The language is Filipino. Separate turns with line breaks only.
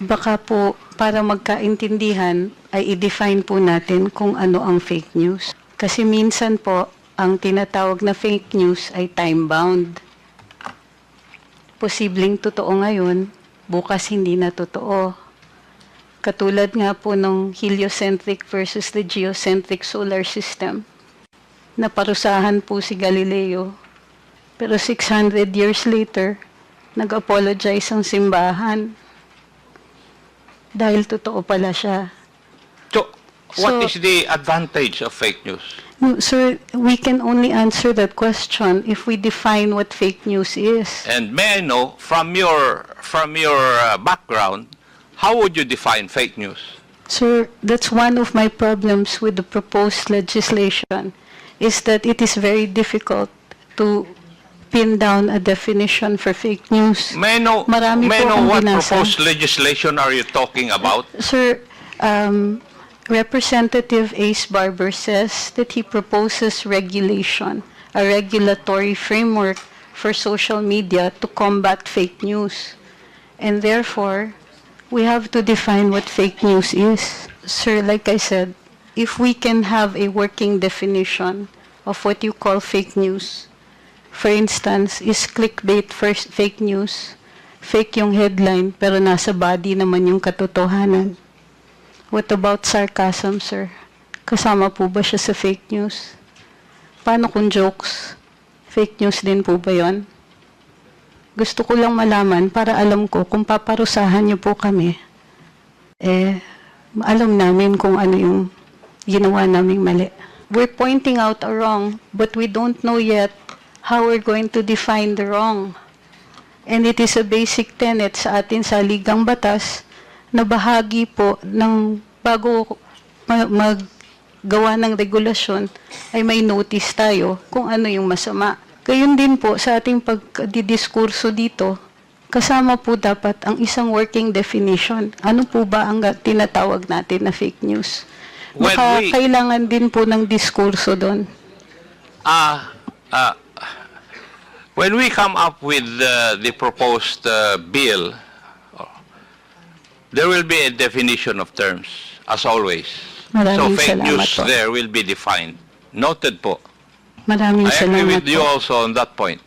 baka po para magkaintindihan ay i-define po natin kung ano ang fake news. Kasi minsan po, ang tinatawag na fake news ay time-bound. Posibleng totoo ngayon, bukas hindi na totoo. Katulad nga po ng heliocentric versus the geocentric solar system. Naparusahan po si Galileo. Pero 600 years later, nag-apologize ang simbahan. Dahil totoo pala siya.
So, what
So-
is the advantage of fake news?
No, sir, we can only answer that question if we define what fake news is.
And may I know, from your background, how would you define fake news?
Sir, that's one of my problems with the proposed legislation, is that it is very difficult to pin down a definition for fake news.
May I know,
Marami
may I
po
know
akong
what
binasa.
proposed legislation are you talking about?
Sir, Representative Ace Barber says that he proposes regulation, a regulatory framework for social media to combat fake news. And therefore, we have to define what fake news is. Sir, like I said, if we can have a working definition of what you call fake news, for instance, is clickbait first fake news, fake yung headline pero nasa body naman yung katotohanan. What about sarcasm, sir? Kasama po ba siya sa fake news? Paano kung jokes? Fake news din po ba yun? Gusto ko lang malaman para alam ko kung paparusahan niyo po kami, alam namin kung ano yung ginawa naming mali. We're pointing out a wrong, but we don't know yet how we're going to define the wrong. And it is a basic tenet sa atin sa Ligang Batas na bahagi po ng bago maggawa ng regulasyon ay may notice tayo kung ano yung masama. Gayun din po sa ating pagdidiskurso dito, kasama po dapat ang isang working definition. Ano po ba ang tinatawag natin na fake news? Baka kailangan din po ng diskurso doon.
When we come up with the proposed bill, there will be a definition of terms, as always.
Maraming
So fake
salamat
news
po.
there will be defined. Noted po.
Maraming
I agree
salamat
with you
po.
also on that point.